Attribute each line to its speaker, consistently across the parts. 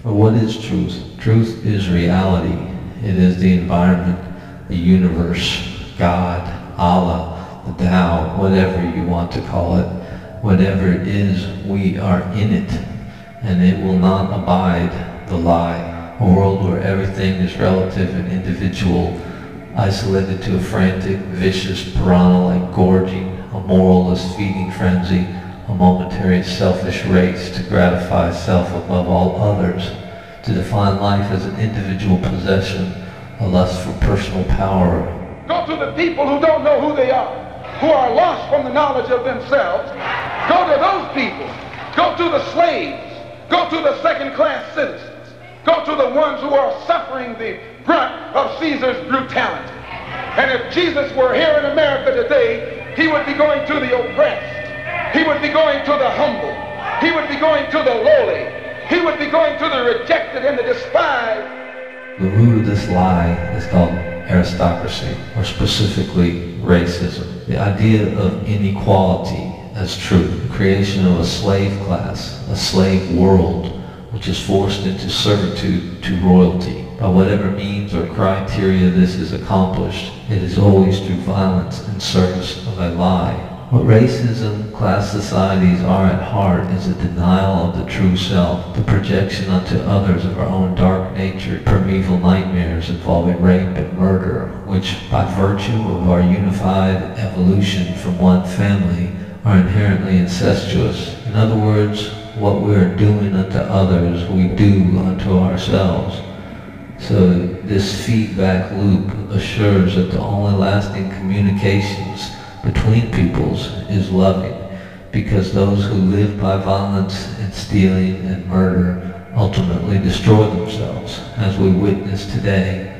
Speaker 1: For what is truth? Truth is reality. It is the environment, the universe, God, Allah, the Tao, whatever you want to call it. Whatever it is, we are in it, and it will not abide the lie. A world where everything is relative and individual, isolated to a frantic, vicious, piranha-like gorging, a moralless feeding frenzy, a momentary selfish race to gratify self above all others, to define life as an individual possession, a lust for personal power.
Speaker 2: Go to the people who don't know who they are, who are lost from the knowledge of themselves. Go to those people. Go to the slaves. Go to the second-class citizens. Go to the ones who are suffering the brunt of Caesar's brutality. And if Jesus were here in America today, he would be going to the oppressed. He would be going to the humble. He would be going to the lowly. He would be going to the rejected and the despised.
Speaker 1: The root of this lie is called aristocracy, or specifically racism. The idea of inequality as truth, the creation of a slave class, a slave world, which is forced into servitude to royalty. By whatever means or criteria this is accomplished, it is always through violence in service of a lie. What racism, class societies are at heart is a denial of the true self, the projection onto others of our own dark nature, primeval nightmares involving rape and murder, which by virtue of our unified evolution from one family are inherently incestuous. In other words, what we are doing unto others, we do unto ourselves. So this feedback loop assures that the only lasting communications between peoples is loving, because those who live by violence and stealing and murder ultimately destroy themselves, as we witness today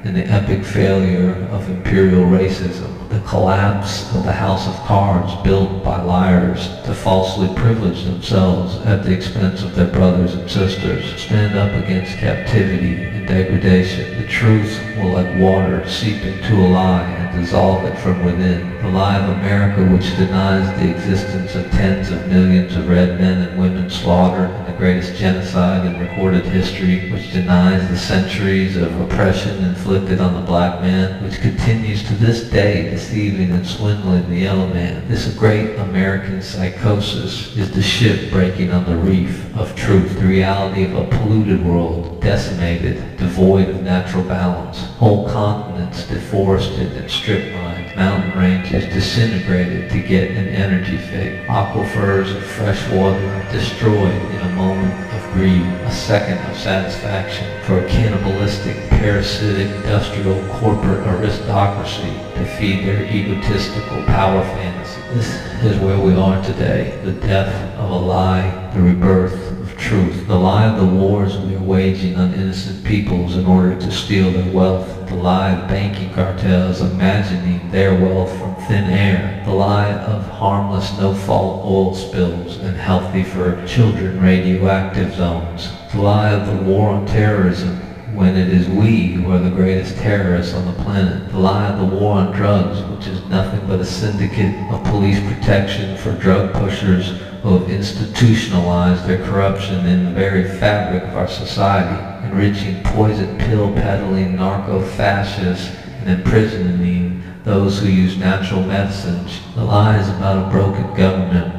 Speaker 1: in the epic failure of imperial racism, the collapse of the house of cards built by liars to falsely privilege themselves at the expense of their brothers and sisters. Stand up against captivity and degradation. The truth will like water seep into a lie and dissolve it from within. The lie of America, which denies the existence of tens of millions of red men and women slaughtered in the greatest genocide in recorded history, which denies the centuries of oppression inflicted on the black man, which continues to this day deceiving and swindling the yellow man. This great American psychosis is the ship breaking on the reef of truth, the reality of a polluted world, decimated, devoid of natural balance, whole continents deforested and strip-mined, mountain ranges disintegrated to get an energy fix, aquifers of fresh water destroyed in a moment of greed, a second of satisfaction for a cannibalistic, parasitic, industrial, corporate aristocracy to feed their egotistical power fantasy. This is where we are today, the death of a lie, the rebirth of truth, the lie of the wars we are waging on innocent peoples in order to steal their wealth, the lie of banking cartels imagining their wealth from thin air, the lie of harmless, no-fault oil spills and healthy for children radioactive zones, the lie of the war on terrorism when it is we who are the greatest terrorists on the planet, the lie of the war on drugs, which is nothing but a syndicate of police protection for drug pushers who have institutionalized their corruption in the very fabric of our society, enriching poison pill peddling narco-fascists and imprisoning those who use natural medicines. The lie is about a broken government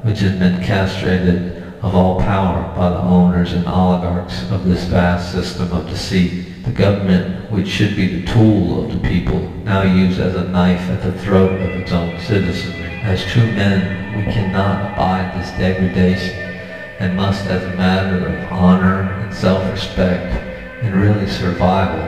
Speaker 1: which has been castrated of all power by the owners and oligarchs of this vast system of deceit. The government, which should be the tool of the people, now used as a knife at the throat of its own citizenry. As true men, we cannot abide this degradation and must, as a matter of honor and self-respect and really survival,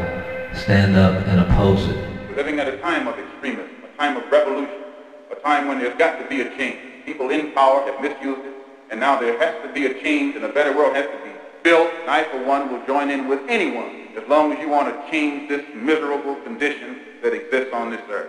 Speaker 1: stand up and oppose it.
Speaker 3: We're living at a time of extremism, a time of revolution, a time when there's got to be a change. People in power have misused it, and now there has to be a change, and a better world has to be built. And I, for one, will join in with anyone as long as you want to change this miserable condition that exists on this earth.